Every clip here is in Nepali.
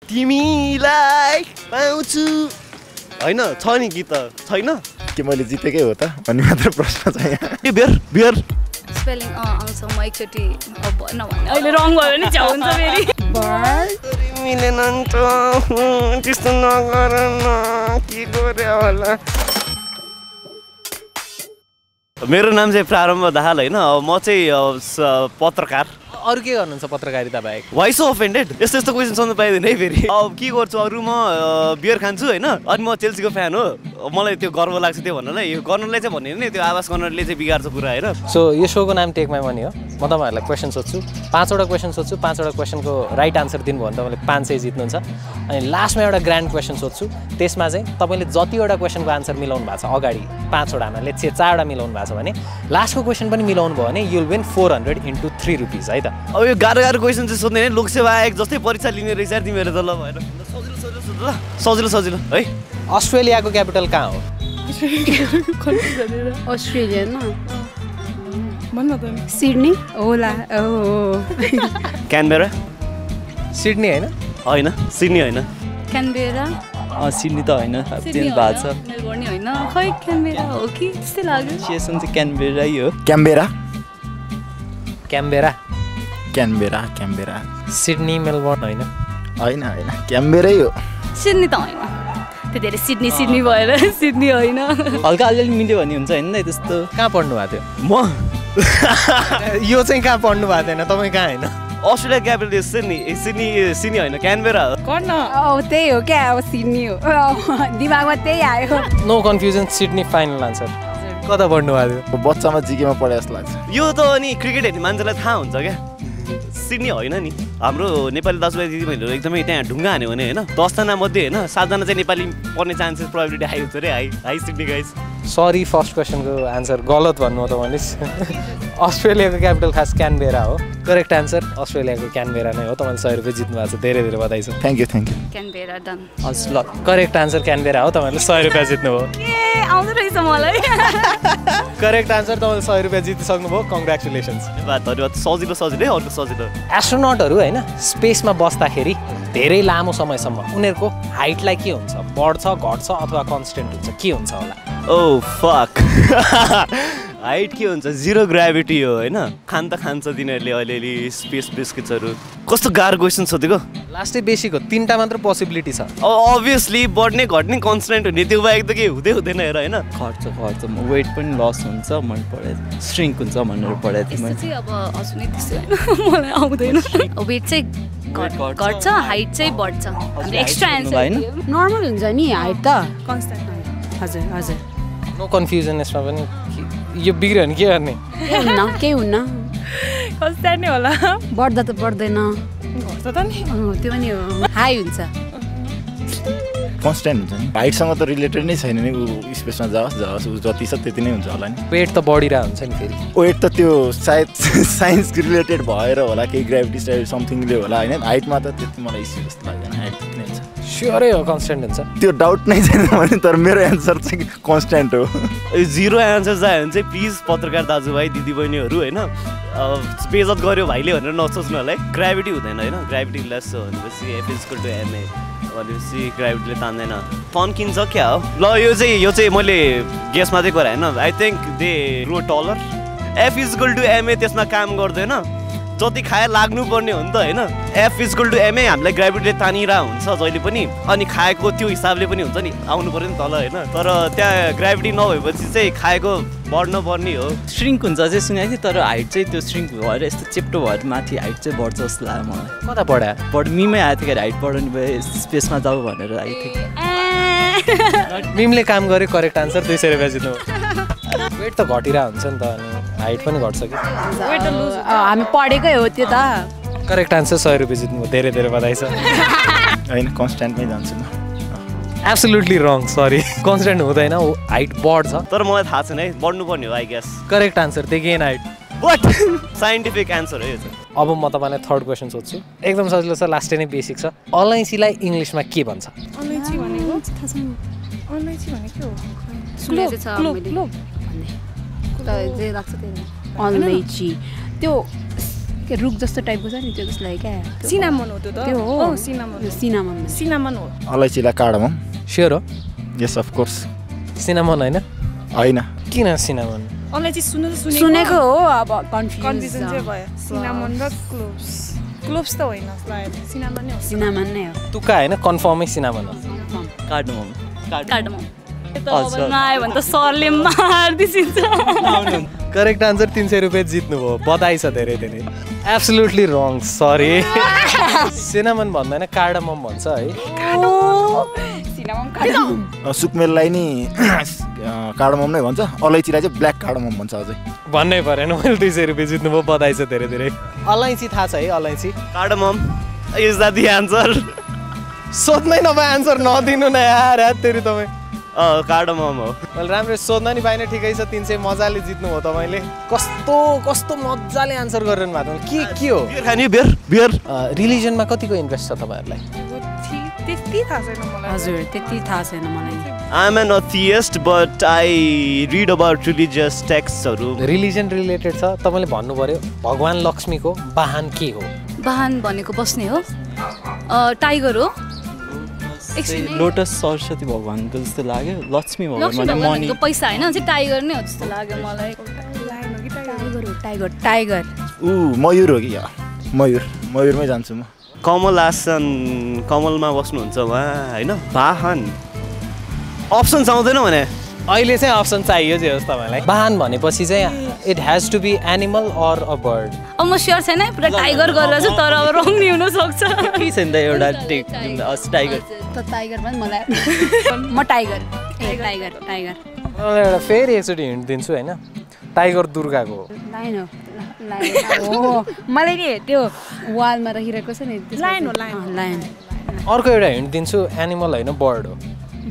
तिमीलाई पाउँछु हैन छ नि गीत छैन के मैले जितेकै हो त भन्ने मात्र प्रश्न छ यहाँ ए बियर स्पेलिङ आउँछ म एकचोटि अब नभन्ने अहिले रङ भयो भने च्याउ हुन्छ फेरि मिलेन नि त त्यस्तो नगर न के गरे होला मेरो नाम चाहिँ प्रारम्भ दाहाल हैन म चाहिँ पत्रकार अरु के गर्नुहुन्छ पत्रकारिता बाहेक वाइ सो अफेन्डेड यस्तो यस्तो क्वेसन सोध्नु पाइदैन है फेरि अब के गर्छु अरु म बियर खान्छु हैन अनि म चेल्सीको फ्यान हो मलाई त्यो गर्व लाग्छ त्यो भन्नलाई यो गर्नलाई चाहिँ भन्ने नि त्यो आवाज गर्नले चाहिँ बिगार्छ पुरा हैन सो यो शोको नाम टेक माई मनी हो म तपाईहरुलाई क्वेसन सोध्छु 5 वटा क्वेसन सोध्छु 5 वटा क्वेसनको राइट आन्सर दिनुभयो भने तपाईले 500 जित्नुहुन्छ अनि लास्टमा एउटा ग्रान्ड क्वेसन सोध्छु त्यसमा चाहिँ तपाईले जति वटा क्वेसनको आन्सर मिलाउनु भएको छ अगाडि 5 वटामा लेट्स से 4 वटा मिलाउनु भएको छ भने लास्टको क्वेसन पनि मिलाउनु भयो भने you will win 400 into 3 rupees है त अब यो गाह्रो क्वेसन चाहिँ सोध्ने लोकसेवा आयोग जस्तै परीक्षा लिने रहेछ तिमीहरु त ल भएन सजिलो है अस्ट्रेलियाको क्यापिटल कहाँ हो अस्ट्रेलिया न भन्न त सिडनी होला क्यानबेरा सिडनी हैन सिडनी हैन क्यानबेरा सिडनी त हैन चेन्ज भएको छ मेलबोर्न हैन खै क्यानबेरा हो कि त्यस्तै लाग्यो सिएसन चाहिँ क्यानबेरै हो क्यानबेरा सिडनी मेलबोर्न हैन क्यानबेरै हो सिडनी त हैन त्यतिखेर सिडनी भएर सिडनी होइन हल्का अलिअलि मिल्यो भने हुन्छ हैन त्यस्तो कहाँ पढ्नु भएको थियो म यो चाहिँ कहाँ पढ्नु भएको थिएन तपाईँ कहाँ हैन अस्ट्रेलिया क्यापिटल सिडनी हैन क्यानबेरा हो त्यही हो क्या अब सिडनी हो दिमागमा त्यही आयो नो कन्फ्युजन सिडनी फाइनल आन्सर कता पढ्नु भएको थियो बच्चामा जिकेमा पढे जस्तो लाग्छ यो त अनि क्रिकेट हेर्ने मान्छेलाई थाहा हुन्छ क्या सिडनी होइन नि हाम्रो नेपाली दाजुभाइ दिदीबहिनीहरू एकदमै त्यहाँ ढुङ्गा हान्यो भने होइन 10 जना मध्ये होइन 7 जना चाहिँ नेपाली पढ्ने चान्सेस प्रोबेबिलिटी हाई हुन्छ रे hi Sydney guys sorry first क्वेसनको आन्सर गलत भन्नु हो तपाईँले अस्ट्रेलियाको क्यापिटल खास क्यानबेरा हो करेक्ट आन्सर अस्ट्रेलियाको क्यानबेरा नै हो तपाईँले 100 रुपियाँ जित्नु भएको छ धेरै धेरै बधाई छ थ्याङ्क यू क्यानबेरा डन हजुर ल करेक्ट आन्सर क्यानबेरा हो तपाईँले 100 रुपियाँ जित्नुभयो ए आउँदो रहेछ मलाई करेक्ट आन्सर तपाईँले 100 रुपियाँ जितिसक्नुभयो कङ्ग्रेचुलेसन्स धन्यवाद सजिलो अर्को सजिलो एस्ट्रोनटहरू होइन स्पेसमा बस्दाखेरि धेरै लामो समयसम्म उनीहरूको हाइटलाई के हुन्छ बढ्छ घट्छ अथवा कन्स्टेन्ट हुन्छ के हुन्छ होला ओ फक हाइट के हुन्छ जिरो ग्राभिटी हो होइन खान त खान्छ तिनीहरूले अलिअलि स्पेस बिस्किट्सहरू कस्तो गाह्रो क्वेसन सोधेको लास्टै बेसिक हो 3टा मात्र पोसिबिलिटी छ अभियसली बढ्ने घट्ने कन्स्टेन्ट हुने त्यो बाहेक त के हुँदैन हेर होइन खर्च वेट पनि लस हुन्छ मन पढे श्रिङ्क हुन्छ भनेर पढाएको थिएँ मैले अब हजुर त्यस्तो होइन मलाई आउँदैन वेट चाहिँ घट्छ हाइट चाहिँ बढ्छ हाम्रो एक्स्ट्रा आन्सर नर्मल हुन्छ नि हाइट त कन्स्टेन्ट हजुर नो कन्फ्युजन यसमा पनि यो बिग्रियो भने के गर्ने केही हुन्न कन्स्टेन्ट नै होला बढ्दा त बढ्दैन घट्छ त नि त्यो पनि हो हाई हुन्छ कन्स्टेन्ट हुन्छ नि हाइटसँग त रिलेटेड नै छैन नि ऊ स्पेसमा जाओस् ऊ जति छ त्यति नै हुन्छ होला नि वेट त बढिरहेको हुन्छ नि फेरि वेट त त्यो सायद साइन्स रिलेटेड भएर होला केही ग्राभिटी समथिङले होला होइन हाइटमा त त्यति मलाई इस्यु जस्तो लाग्दैन हाइट त्यति नै हुन्छ स्योरै हो कन्स्टेन्ट हुन्छ त्यो डाउट नै छैन भने तर मेरो एन्सर चाहिँ कन्स्टेन्ट हो जिरो एन्सर जायो भने चाहिँ प्लिज पत्रकार दाजुभाइ दिदीबहिनीहरू होइन बेइज्जत गर्यो भाइले भनेर नसोच्नु होला है ग्राभिटी हुँदैन होइन ग्राभिटी लेस हो भनेपछि F=ma भनेपछि ग्राभिटीले तान्दैन फन किन्छ क्या हो ल यो चाहिँ मैले गेसमा चाहिँ गराएँ होइन I think they grow taller F=ma त्यसमा काम गर्दैन जति खाए लाग्नुपर्ने हो नि त होइन F=ma हामीलाई ग्राभिटीले तानिरहेको हुन्छ जहिले पनि अनि खाएको त्यो हिसाबले पनि हुन्छ नि आउनु पऱ्यो नि तल होइन तर त्यहाँ ग्राभिटी नभएपछि चाहिँ खाएको बढ्न पर्ने हो श्रिङ्क हुन्छ चाहिँ सुनेको थिएँ तर हाइट चाहिँ त्यो श्रिङ्क भएर यस्तो चेप्टो भएर माथि हाइट चाहिँ बढ्छ जस्तो लाग्यो मलाई कता पढ्यो मिमै आएको थियो हाइट बढाउने भए स्पेसमा जाऊ भनेर आएको थियो मिमले काम गरे करेक्ट आन्सर 200 रुपियाँ जित्नु वेट त घटिरहेको हुन्छ नि त अनि हाइट पनि घट्छ कि हामी पढेकै हो त्यो त करेक्ट आन्सर 100 रुपियाँ जित्नु धेरै धेरै बधाई छ होइन कन्स्टेन्टमै जान्छु म एब्सोल्युटली रङ सरी कन्स्टेन्ट हुँदैन हाइट बढ्छ तर मलाई थाहा छैन है बढ्नुपर्ने हो I guess correct answer they gain height what scientific answer हो यो चाहिँ अब म तपाईँलाई थर्ड क्वेसन सोध्छु एकदम सजिलो छ लास्टै नै बेसिक छ अलैँचीलाई इङ्ग्लिसमा के भन्छ अलैँची भनेको थाहा छैन अलैँची भनेको सुनेको छ मैले जे लाग्छ त्यही अलैँची त्यो के रुख जस्तो टाइपको छ नि त्यो जस्तो लाग्यो क्या सिनामन हो त्यो त त्यो हो सिनामन सिनामन हो अलैँचीलाई कार्डमम स्योर हो यस अफ कोर्स सिनामन होइन होइन किन सिनामन अलैँची सुनेको हो अब कन्फ्युजन चाहिँ भयो सिनामन र क्लोभ्स त होइन सिनामन नै हो सिनामन नै हो तुक्का होइन कन्फर्मै सिनामन हो कार्डमम कार्डमम नआयो भने त सरले मारिदिन्छ करेक्ट आन्सर 300 रुपियाँ जित्नुभयो बधाई छ धेरै धेरै एब्सोल्युटली रङ सरी सिनामन भन्दैन कार्डमम भन्छ है सुकमेललाई नि कार्डमम नै भन्छ अलैँचीलाई चाहिँ ब्ल्याक कार्डमम भन्छ अझै भन्नै परेन मैले 200 रुपियाँ जित्नुभयो बधाई छ धेरै धेरै अलैँची थाहा छ है अलैँची कार्डमम इज द आन्सर सोध्नै नभए आन्सर नदिनु न यार तेरि तपाईँ कार्डमम हो मैले राम्रो सोध्न नि पाइनँ ठिकै छ 300 मजाले जित्नुभयो तपाईँले कस्तो कस्तो मजाले आन्सर गरिरहनु भएको के हो बियर खाने बियर रिलिजनमा कतिको इन्ट्रेस्ट छ तपाईँहरूलाई त्यति थाहा छैन मलाई हजुर त्यति थाहा छैन मलाई I am an atheist but I read about religious टेक्स्टहरू रिलिजन रिलेटेड छ तपाईँले भन्नु पर्यो भगवान लक्ष्मीको वाहन के हो वाहन भनेको बस्ने हो टाइगर हो लोटस सरस्वती भगवानको जस्तो लाग्यो लक्ष्मी भगवान भनेको पैसा होइन चाहिँ टाइगर नै हो जस्तो लाग्यो मलाई टाइगर ऊ मयूर हो कि मयूरमै जान्छु म कमल आसन कमलमा बस्नुहुन्छ उहाँ होइन वाहन अप्सन्स आउँदैन भने अहिले चाहिँ अप्सन चाहियो जे होस् तपाईँलाई वाहन भनेपछि चाहिँ it has to be animal or a bird अब म स्योर छैन पुरा टाइगर गरेर चाहिँ तर अब रङ नि हुनसक्छ के छ नि त एउटा टाइगर त टाइगर पनि मलाई म टाइगर एउटा फेरि एकचोटि हिन्ट दिन्छु होइन टाइगर दुर्गाको लाइन हो मलाई नि त्यो वालमा राखिरहेको छ नि लाइन अर्को एउटा हिन्ट दिन्छु एनिमल होइन बर्ड हो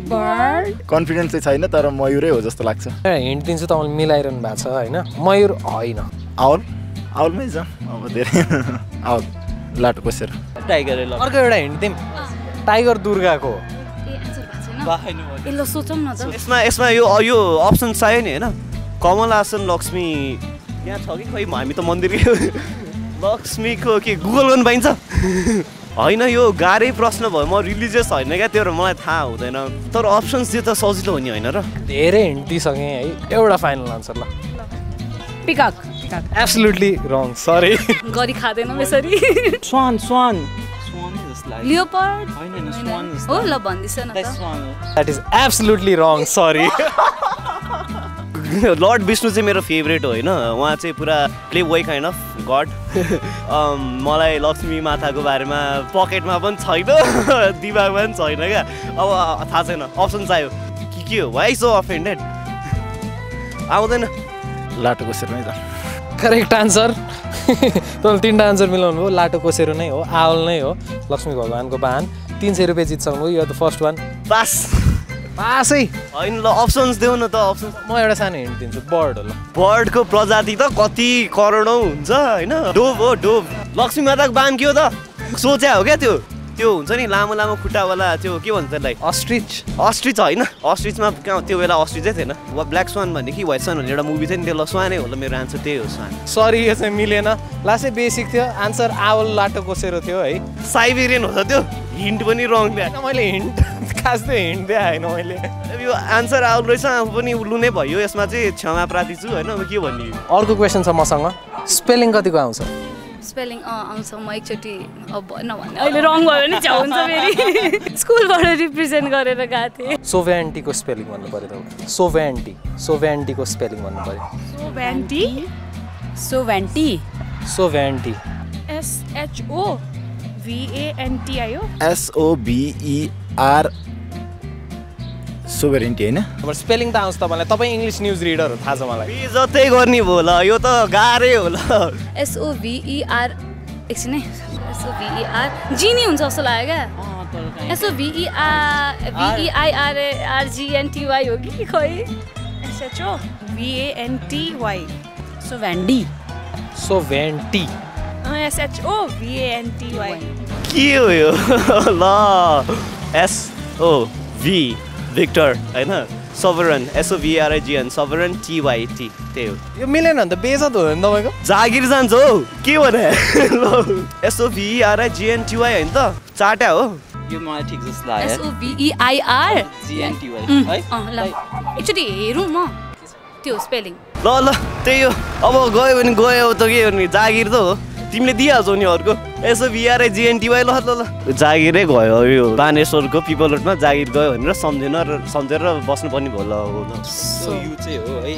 बर्ड कन्फिडेन्स चाहिँ छैन तर मयूरै हो जस्तो लाग्छ हिन्ट दिन्छु तपाईँले मिलाइरहनु भएको छ होइन मयूर होइन आउलमै जाउँ अब धेरै आउल लाटो कोसेर टाइगर अर्को एउटा हिन्ट दिउँ टाइगर दुर्गाको ल सोचौँ न त यसमा यो अप्सन चाहियो नि होइन कमल आसन लक्ष्मी यहाँ छ कि खै हामी त मन्दिरकै लक्ष्मीको के गुगल गर्नु पाइन्छ होइन यो गाह्रै प्रश्न भयो म रिलिजियस होइन क्या त्यो मलाई थाहा हुँदैन तर अप्सन्स दियो त सजिलो हो नि होइन र धेरै हिन्ट दिइसकेँ है एउटा फाइनल आन्सर ल पिकक एब्सोल्युटली रङ सरी गरी खाँदैनौँ यसरी स्वान लियोपर्ड होइन स्वान हो ल भन्दिस न त that is absolutely wrong sorry lord Vishnu चाहिँ मेरो फेभरेट हो होइन उहाँ चाहिँ पुरा play boy kind of god मलाई लक्ष्मी माताको बारेमा पकेटमा पनि छैन दिमागमा पनि छैन क्या अब थाहा छैन अप्सन चाहियो के हो वाइ सो अफेन्डेड आउँदैन लाटो कोसेरमै जाउँ करेक्ट आन्सर तपाईँले 3टा आन्सर मिलाउनु भयो लाटो कोसेरो नै हो आउल नै हो लक्ष्मी भगवानको वाहन 300 रुपियाँ जित्सक्नु यो द फर्स्ट वान पासै होइन ल अप्सन्स देऊ न त अप्सन म एउटा सानो हिन्ट दिन्छु बर्ड हो ल बर्डको प्रजाति त कति करोडौँ हुन्छ होइन डोभ हो डोभ लक्ष्मी माताको वाहन के हो त सोच्या हो क्या त्यो हुन्छ नि लामो लामो खुट्टावाला त्यो के भन्छ त्यसलाई अस्ट्रिच होइन अस्ट्रिचमा कहाँ त्यो बेला अस्ट्रिचै थिएन वा ब्ल्याक स्वान भन्ने कि व्हाइट स्वान भन्ने एउटा मुभी थियो नि त्यो ल स्वानै हो ल मेरो आन्सर त्यही हो स्वान सरी यो चाहिँ मिलेन लास्टै बेसिक थियो आन्सर आउल लाटो कोसेरो थियो है साइबेरियन हो त त्यो हिन्ट पनि रङ दिए मैले हिन्ट खास त्यो हिन्ट दिए होइन मैले यो आन्सर आउल रहेछ आफू पनि उल्लु नै भयो यसमा चाहिँ क्षमा प्रार्थी छु होइन अब के भन्ने अर्को क्वेसन छ मसँग स्पेलिङ कतिको आउँछ स्पेलिङ आउँछ म एकचोटि अब नभन्ने अहिले रङ भयो भने च्याउ हुन्छ फेरि स्कुलबाट रिप्रेजेन्ट गरेर गएको थिएँ सोभ्यान्टीको स्पेलिङ भन्नु पऱ्यो तपाईँ सोभ्यान्टीको स्पेलिङ भन्नु पऱ्यो सोभ्यान्टी SHOVANTI हो SOVER सोभेरेन्टी होइन स्पेलिङ त आउँछ तपाईँलाई तपाईँ इङ्ग्लिस न्युज रिडर हो थाहा छ मलाई जतै गर्ने भयो ल यो त गाह्रै हो ल SOVER एकछिन है SOVER जी नि हुन्छ जस्तो लाग्यो क्या SOVERGNTY हो कि खै SHOVANTY सोभ्यान्टी SHOVANTY के हो यो ल SOV भिक्टर होइन सभरन SOVERIGN सभरन TYT त्यही हो यो मिलेन भने त बेइज्जत हो नि तपाईको जागिर जान्छ हौ के भने SOVERIGN TY हैन त चाटा हो यो मलाई ठिक जस्तो लाग्यो SOVEIR GNTY है ल एकचोटि हेरौँ म त्यो स्पेलिङ ल त्यही हो अब गयो भने गयो त के हो नि जागिर त हो तिमीले दिइहाल्छौ नि अर्को SOVERIGN TY ल जागिरै गयो यो बानेश्वरको पिपल रोडमा जागिर गयो भनेर सम्झेर बस्नुपर्ने भयो ल यो चाहिँ हो है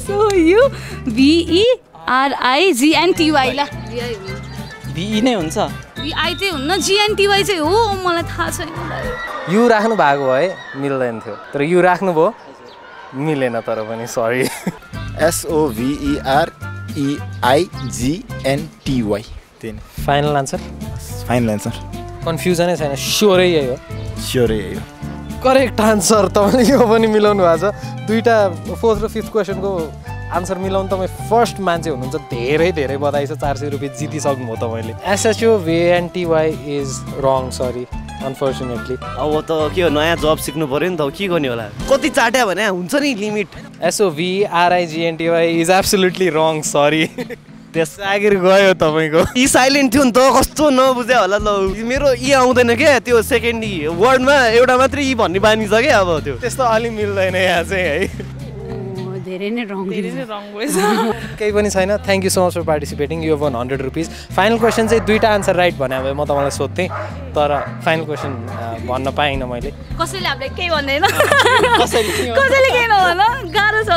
SOUVERIGNTY ल BE नै हुन्छ VI चाहिँ हुन्न GNTY चाहिँ हो मलाई थाहा छैन यु राख्नु भएको भए मिल्दैन थियो तर यु राख्नुभयो मिलेन तर पनि सरी SOVEREIGNTY त्यही नै फाइनल आन्सर फाइनल एन्सर कन्फ्युजनै छैन स्योरै यही हो स्योरै यही हो करेक्ट आन्सर तपाईँले यो पनि मिलाउनु भएको छ दुईवटा 4th र 5th क्वेसनको आन्सर मिलाउनु तपाईँ फर्स्ट मान्छे हुनुहुन्छ धेरै धेरै बधाई छ 400 रुपियाँ जितिसक्नुभयो तपाईँले SHOVANTY is wrong sorry unfortunately अब त के हो नयाँ जब सिक्नु पर्यो नि त के गर्ने होला कति चाट्या भने हुन्छ नि limit SOVERIGNTY is absolutely wrong sorry त्यस आगिर गयो तपाईँको यी साइलेन्ट थियो नि त कस्तो नबुझ्या होला ल मेरो यी आउँदैन क्या त्यो सेकेन्ड वर्डमा एउटा मात्रै यी भन्ने बानी छ क्या अब त्यो त्यस्तो अलि मिल्दैन यहाँ चाहिँ है धेरै नै रङ भएछ केही पनि छैन thank you so much for participating you won 100 rupees final question चाहिँ दुईवटा आन्सर राइट भने भए म तपाईँलाई सोध्थेँ तर फाइनल क्वेसन भन्न पाइनँ मैले कसैले हामीलाई केही भन्दैन कसैले केही नभन गाह्रो छ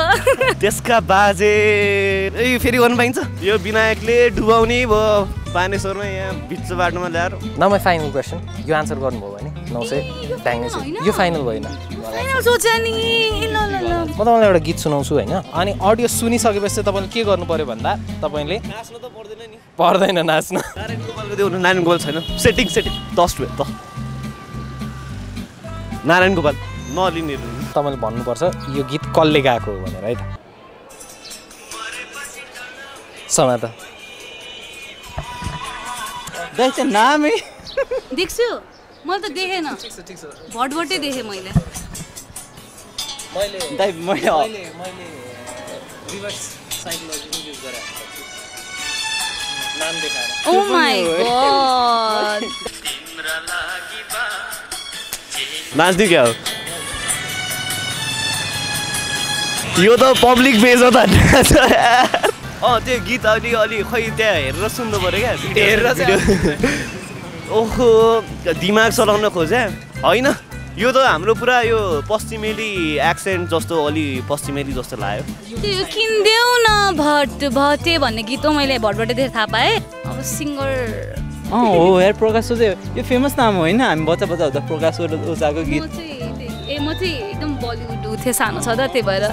त्यसका बाजे फेरि गर्नु पाइन्छ यो विनायकले डुबाउने भयो बानेश्वरमा यहाँ बिच बाटोमा ल्याएर न म फाइनल क्वेसन यो आन्सर गर्नुभयो भने 900 ढ्याङ्गे यो फाइनल भएन फाइनल सोच नि ल म तपाईँलाई एउटा गीत सुनाउँछु होइन अनि अडियो सुनिसकेपछि चाहिँ तपाईँले के गर्नु पर्यो भन्दा तपाईँले नाच्नु त पर्दैन नि पर्दैन नाच्न नारायण गोपालको त्यो नारायण गोपाल छैन सेटिङ 10 रुपियाँ त नारायण गोपाल नलिने तपाईँले भन्नुपर्छ यो गीत कसले गाएको हो भनेर है त समाता दाइ नामै देख्छु मैले त देखेन भटभटै देखेँ मैले दाइ मैले रिभर्स साइकोलोजी युज गरेँ नाम देखाएर ओ माय गॉड नाच्नु क्या हो यो त पब्लिक बेच हो त त्यो गीत अलि खै त्यहाँ हेरेर सुन्नु पऱ्यो क्या हेरेर ओहो दिमाग चलाउन खोज्या होइन यो त हाम्रो पुरा यो पश्चिमेली एक्सेन्ट जस्तो अलि पश्चिमेली जस्तो लाग्यो त्यो किन्देऊ न भटे भन्ने गीत हो मैले भटभटे देखेर थाहा पाएँ अब सिङ्गर हो यार प्रकाश ओझा यो फेमस नाम होइन हामी बच्चा हुँदा प्रकाश ओझाको गीत म चाहिँ एकदम बलिउड थिएँ सानो छ त त्यही भएर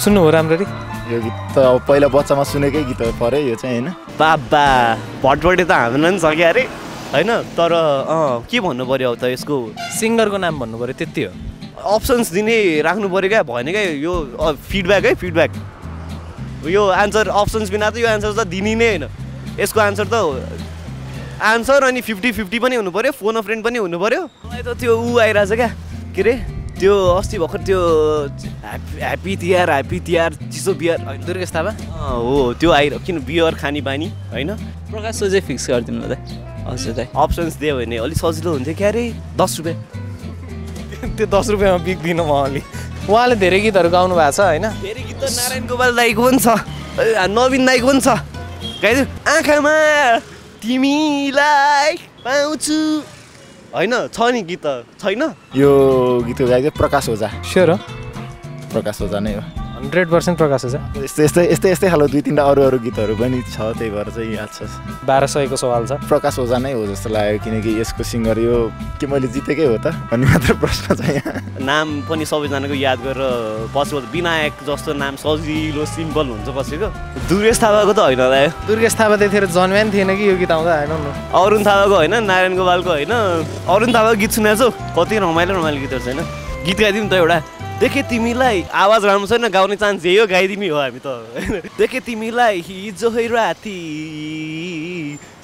सुन्नुभयो राम्ररी यो गीत त अब पहिला बच्चामा सुनेकै गीत पऱ्यो यो चाहिँ होइन बाबा भटभटे त हामीलाई पनि सक्यो अरे होइन तर के भन्नु पऱ्यो अब त यसको सिङ्गरको नाम भन्नु पऱ्यो त्यति हो अप्सन्स दिने राख्नु पऱ्यो क्या भएन क्या यो फिडब्याक है फिडब्याक यो आन्सर अप्सन्स बिना त यो आन्सर त दिने नै होइन यसको आन्सर त आन्सर अनि 50-50 पनि हुनु पऱ्यो फोन अ फ्रेन्ड पनि हुनु पऱ्यो मलाई त त्यो आइरहेछ क्या के अरे त्यो अस्ति भर्खर त्यो ह्याप्पी तिहार चिसो बियर होइन दुर्गेश थापा हो त्यो आइरह्यो किन बियर खाने बानी होइन प्रकाश ओझै फिक्स गरिदिनु ल दाइ हजुर दाइ अप्सन्स दियो भने अलिक सजिलो हुन्थ्यो क्या अरे 10 रुपियाँ त्यो 10 रुपियाँमा बिक्दिनँ म अलि उहाँले धेरै गीतहरू गाउनु भएको छ होइन धेरै गीत त नारायण गोपाल दाईको पनि छ नवीन दाईको पनि छ गाइदियो आँखामा तिमीलाई पाउँछु होइन छ नि गीत त छैन यो गीत गाएको प्रकाश ओझा स्योर हो प्रकाश ओझा नै हो 100% प्रकाश ओझा यस्तै खालको 2-3 अरू गीतहरू पनि छ त्यही भएर चाहिँ याद छ 1200 को सवाल छ प्रकाश ओझा नै हो जस्तो लाग्यो किनकि यसको सिङ्गर यो के मैले जितेकै हो त भन्ने मात्र प्रश्न छ यहाँ नाम पनि सबैजनाको याद गरेर पोसिबल विनायक जस्तो नाम सजिलो सिम्पल हुन्छ कसैको दुर्गेश थापाको त होइन होला दुर्गेश थापा त्यतिखेर जन्मै पनि थिएन कि यो गीत आउँदा होइन अरुण थापाको होइन नारायण गोपालको होइन अरुण थापाको गीत सुनेको छु कति रमाइलो गीतहरू छैन गीत गाइदिउँ त एउटा देखे तिमीलाई आवाज राम्रो छैन गाउने चान्स यही हो गाइदिमी हो हामी त देखे तिमीलाई हिजो राति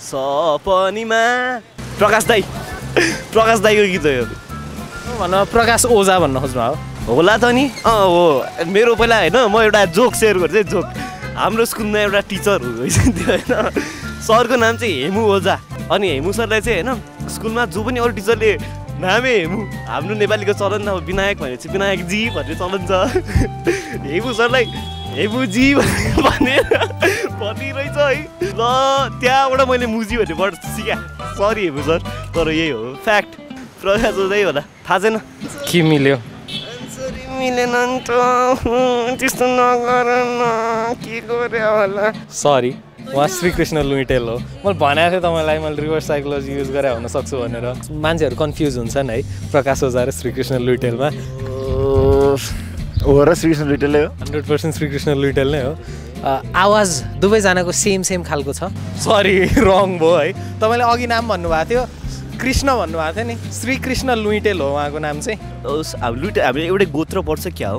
सपनीमा प्रकाश दाईको गीत हो यो भन्न प्रकाश ओझा भन्न खोज्नुभयो होला त नि हो मेरो पहिला होइन म एउटा जोक सेयर गर्छु है जोक हाम्रो स्कुलमा एउटा टिचर थियो होइन सरको नाम चाहिँ हेमु ओझा अनि हेमु सरलाई चाहिँ होइन स्कुलमा जो पनि अरू टिचरले नामै हेमु हाम्रो नेपालीको चलन अब विनायक भनेपछि विनायकजी भन्ने चलन छ हेमु सरलाई हेमुजी भनेर भनिरहेछ है ल त्यहाँबाट मैले मुजी भन्ने वर्ड सिकाएँ सरी हेमु सर तर यही हो फ्याक्ट प्रकाश ओझै होला थाहा छैन के मिल्यो मिलेन नि त त्यस्तो नगर न के गर्यो होला सरी उहाँ श्रीकृष्ण लुइटेल हो मैले भनेको थिएँ तपाईँलाई मैले रिभर्स साइकोलोजी युज गरे हुन सक्छु भनेर मान्छेहरू कन्फ्युज हुन्छन् है प्रकाश ओझा र श्रीकृष्ण लुइटेलमा हो र श्रीकृष्ण लुइटेलै हो 100% श्रीकृष्ण लुइटेल नै हो आवाज दुवैजनाको सेम खालको छ सरी रङ भयो है तपाईँले अघि नाम भन्नुभएको थियो कृष्ण भन्नुभएको थियो नि श्रीकृष्ण लुइटेल हो उहाँको नाम चाहिँ अब लुइटेल हामीले एउटै गोत्र पर्छ क्या हो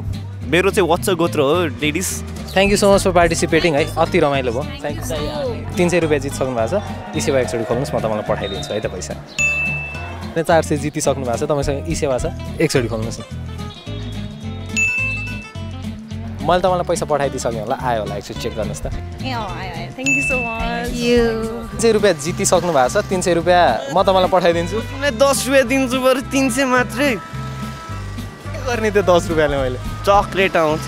मेरो चाहिँ वत्स गोत्र हो ladies thank you so much for participating है अति रमाइलो भयो थ्याङ्क यू 300 रुपियाँ जितिसक्नु भएको छ ई सेवा एकचोटि खोल्नुहोस् म तपाईँलाई पठाइदिन्छु है त पैसा 400 जितिसक्नु भएको छ तपाईँसँग ई सेवा छ एकचोटि खोल्नुहोस् न मैले तपाईँलाई पैसा पठाइदिइसकेँ होला आयो होला एकचोटि चेक गर्नुहोस् त थ्याङ्क यू सो मच 300 रुपियाँ जितिसक्नु भएको छ 300 रुपियाँ म तपाईँलाई पठाइदिन्छु 10 रुपियाँ दिन्छु बरु 300 मात्रै के गर्ने त्यो 10 रुपियाँले मैले चक्लेट आउँछ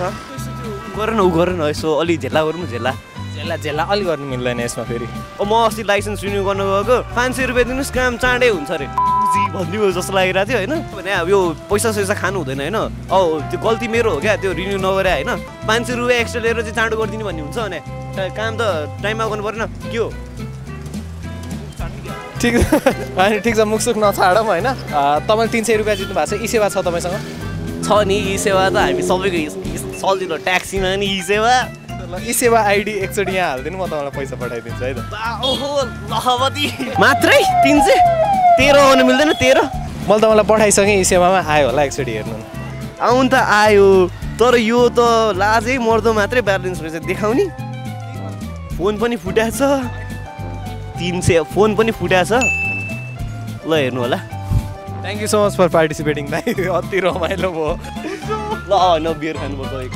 गर न उ गर न यसो अलि झेला गरौँ झेला झेला अलि गर्नु मिल्दैन यसमा फेरि म अस्ति लाइसेन्स रिन्यू गर्नु गएको 500 रुपियाँ दिनुहोस् काम चाँडै हुन्छ अरे जी भनिदिनु जस्तो लागिरहेको थियो होइन भने अब यो पैसा सैसा खानु हुँदैन होइन त्यो गल्ती मेरो हो क्या त्यो रिन्यू नगरे होइन 500 रुपियाँ एक्स्ट्रा लिएर चाहिँ चाँडो गरिदिनु भन्ने हुन्छ भने काम त टाइममा गर्नु परेन के हो ठिक छ मुखसुख नछाडौँ होइन तपाईँले 300 रुपियाँ जित्नु भएको छ ई सेवा छ तपाईँसँग छ नि ई सेवा त हामी सबैको सजिलो ट्याक्सीमा नि ई सेवा ई सेवा आइडी एकचोटि यहाँ हालिदिनु म तपाईँलाई पैसा पठाइदिन्छु है त ओहो लहवती मात्रै 300 13 आउनु मिल्दैन 13 मैले तपाईँलाई पठाइसकेँ ई सेवामा आयो होला एकचोटि हेर्नु आउनु त आयो तर यो त लाजै मर्दो मात्रै ब्यालेन्स रहेछ देखाउने फोन पनि फुटाएछ 300 फोन पनि फुटाएछ ल हेर्नु होला thank you so much for participating दाइ अति रमाइलो भयो ल होइन बियर खानुपर्छ एक